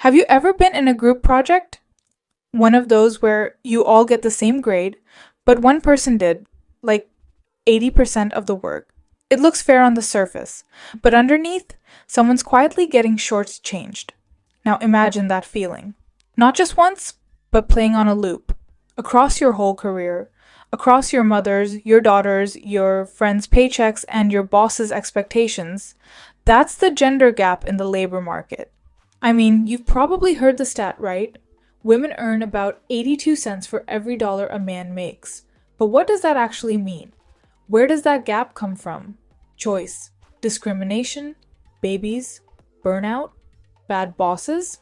Have you ever been in a group project? One of those where you all get the same grade, but one person did, like 80% of the work. It looks fair on the surface, but underneath, someone's quietly getting shortchanged. Now imagine that feeling. Not just once, but playing on a loop. Across your whole career, across your mother's, your daughter's, your friends' paychecks, and your boss's expectations. That's the gender gap in the labor market. I mean, you've probably heard the stat, right? Women earn about 82 cents for every dollar a man makes. But what does that actually mean? Where does that gap come from? Choice, discrimination, babies, burnout, bad bosses?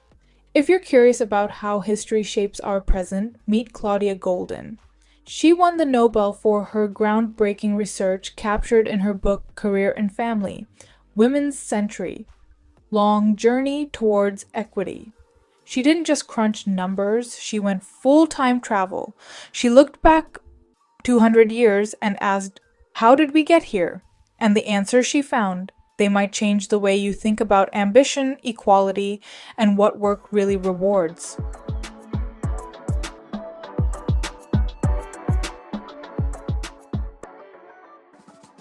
If you're curious about how history shapes our present, meet Claudia Goldin. She won the Nobel for her groundbreaking research captured in her book Career and Family, Women's Century, Long Journey Towards Equity. She didn't just crunch numbers, she went full-time travel. She looked back 200 years and asked, how did we get here? And the answers she found, they might change the way you think about ambition, equality, and what work really rewards.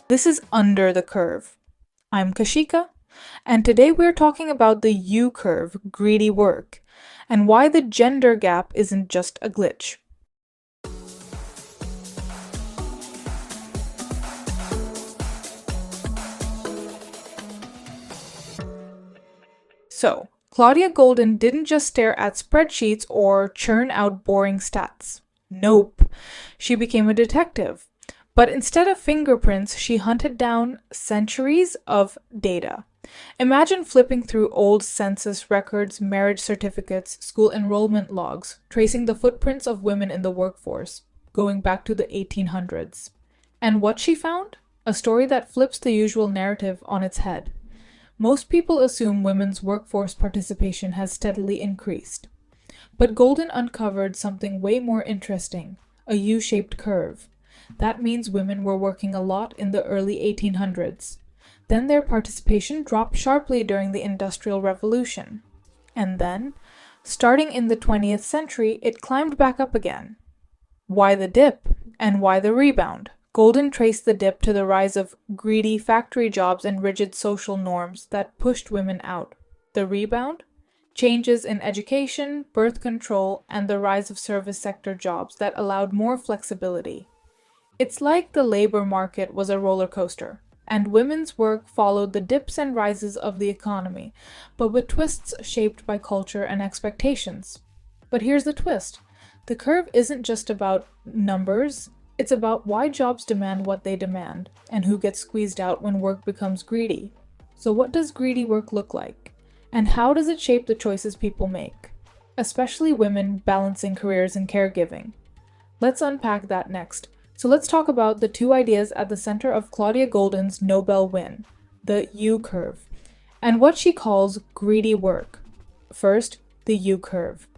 This is Under the Curve. I'm Kashika, and today we're talking about the U curve, greedy work, and why the gender gap isn't just a glitch. So, Claudia Goldin didn't just stare at spreadsheets or churn out boring stats. Nope. She became a detective. But instead of fingerprints, she hunted down centuries of data. Imagine flipping through old census records, marriage certificates, school enrollment logs, tracing the footprints of women in the workforce, going back to the 1800s. And what she found? A story that flips the usual narrative on its head. Most people assume women's workforce participation has steadily increased. But Goldin uncovered something way more interesting, a U-shaped curve. That means women were working a lot in the early 1800s. Then their participation dropped sharply during the Industrial Revolution. And then, starting in the 20th century, it climbed back up again. Why the dip? And why the rebound? Goldin traced the dip to the rise of greedy factory jobs and rigid social norms that pushed women out. The rebound? Changes in education, birth control, and the rise of service sector jobs that allowed more flexibility. It's like the labor market was a roller coaster, and women's work followed the dips and rises of the economy, but with twists shaped by culture and expectations. But here's the twist. The curve isn't just about numbers, it's about why jobs demand what they demand, and who gets squeezed out when work becomes greedy. So what does greedy work look like? And how does it shape the choices people make? Especially women balancing careers and caregiving. Let's unpack that next. So let's talk about the two ideas at the center of Claudia Goldin's Nobel win, the U curve, and what she calls greedy work. First, the U curve.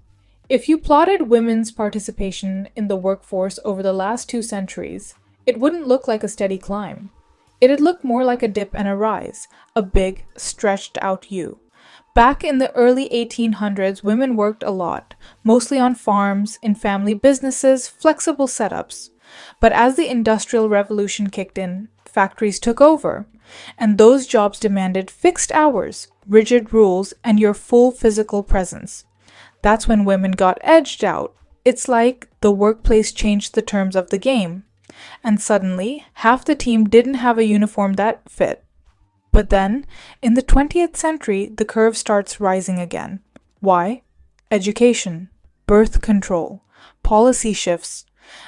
If you plotted women's participation in the workforce over the last 2 centuries, it wouldn't look like a steady climb. It'd look more like a dip and a rise, a big, stretched out U. Back in the early 1800s, women worked a lot, mostly on farms, in family businesses, flexible setups. But as the Industrial Revolution kicked in, factories took over, and those jobs demanded fixed hours, rigid rules, and your full physical presence. That's when women got edged out. It's like the workplace changed the terms of the game, and suddenly, half the team didn't have a uniform that fit. But then, in the 20th century, the curve starts rising again. Why? Education, birth control, policy shifts,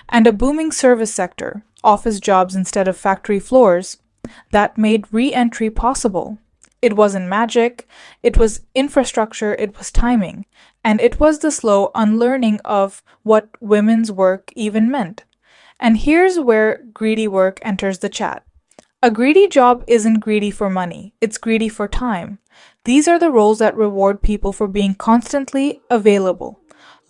and a booming service sector, office jobs instead of factory floors, that made re-entry possible. It wasn't magic, it was infrastructure, it was timing, and it was the slow unlearning of what women's work even meant. And here's where greedy work enters the chat. A greedy job isn't greedy for money, it's greedy for time. These are the roles that reward people for being constantly available.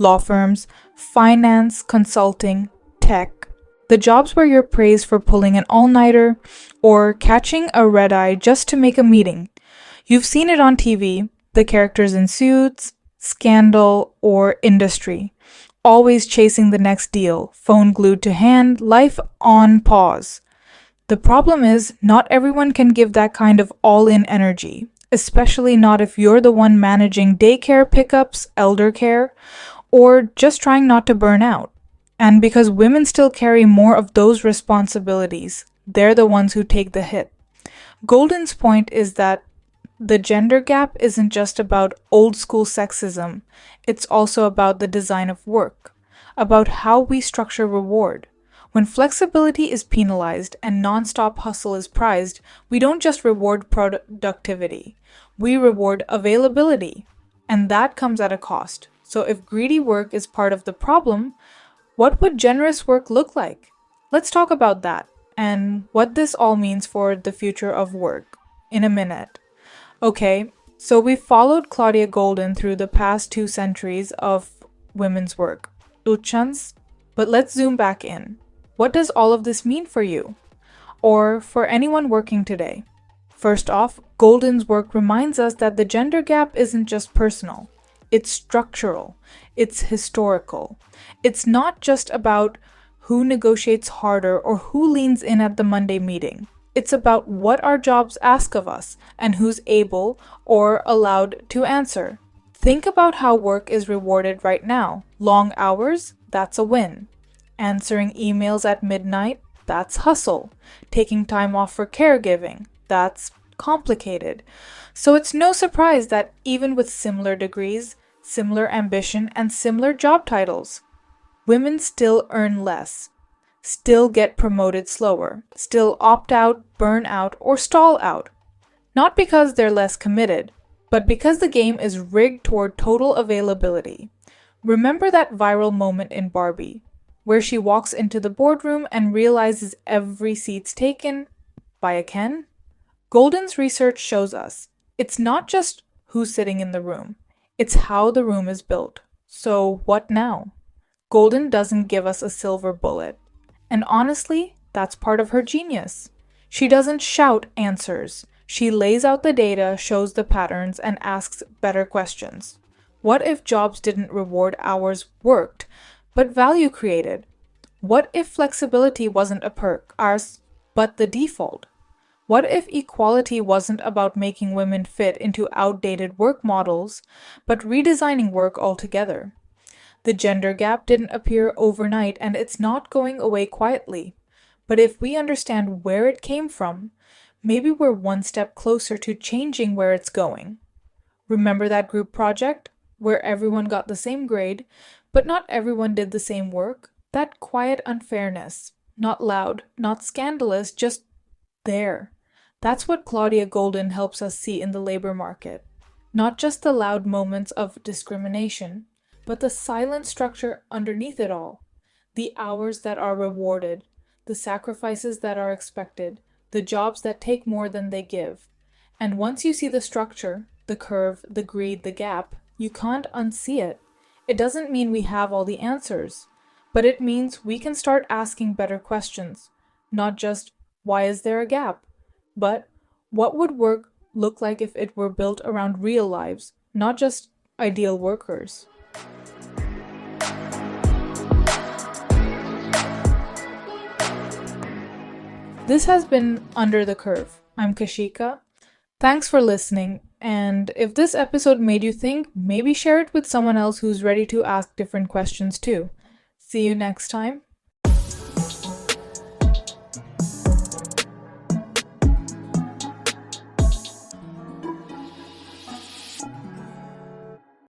Law firms, finance, consulting, tech. The jobs where you're praised for pulling an all-nighter or catching a red eye just to make a meeting. You've seen it on TV, the characters in suits, scandal, or industry. Always chasing the next deal, phone glued to hand, life on pause. The problem is, not everyone can give that kind of all in energy, especially not if you're the one managing daycare pickups, elder care, or just trying not to burn out. And because women still carry more of those responsibilities, they're the ones who take the hit. Goldin's point is that the gender gap isn't just about old school sexism, it's also about the design of work, about how we structure reward. When flexibility is penalized and nonstop hustle is prized, we don't just reward productivity, we reward availability. And that comes at a cost. So if greedy work is part of the problem, what would generous work look like? Let's talk about that and what this all means for the future of work in a minute. Okay, so we followed Claudia Goldin through the past 2 centuries of women's work, Uchans, but let's zoom back in. What does all of this mean for you? Or for anyone working today? First off, Goldin's work reminds us that the gender gap isn't just personal. It's structural. It's historical. It's not just about who negotiates harder or who leans in at the Monday meeting. It's about what our jobs ask of us and who's able or allowed to answer. Think about how work is rewarded right now. Long hours, that's a win. Answering emails at midnight, that's hustle. Taking time off for caregiving, that's complicated. So it's no surprise that even with similar degrees, similar ambition, and similar job titles, women still earn less, still get promoted slower, still opt out, burn out, or stall out. Not because they're less committed, but because the game is rigged toward total availability. Remember that viral moment in Barbie, where she walks into the boardroom and realizes every seat's taken by a Ken? Goldin's research shows us it's not just who's sitting in the room, it's how the room is built. So what now? Goldin doesn't give us a silver bullet. And honestly, that's part of her genius. She doesn't shout answers. She lays out the data, shows the patterns, and asks better questions. What if jobs didn't reward hours worked, but value created? What if flexibility wasn't a perk, ours, but the default? What if equality wasn't about making women fit into outdated work models, but redesigning work altogether? The gender gap didn't appear overnight and it's not going away quietly. But if we understand where it came from, maybe we're one step closer to changing where it's going. Remember that group project where everyone got the same grade, but not everyone did the same work? That quiet unfairness, not loud, not scandalous, just there. That's what Claudia Goldin helps us see in the labor market. Not just the loud moments of discrimination, but the silent structure underneath it all. The hours that are rewarded, the sacrifices that are expected, the jobs that take more than they give. And once you see the structure, the curve, the greed, the gap, you can't unsee it. It doesn't mean we have all the answers, but it means we can start asking better questions. Not just, why is there a gap? But, what would work look like if it were built around real lives, not just ideal workers? This has been Under the Curve. I'm Kashika. Thanks for listening, and if this episode made you think, maybe share it with someone else who's ready to ask different questions too. See you next time.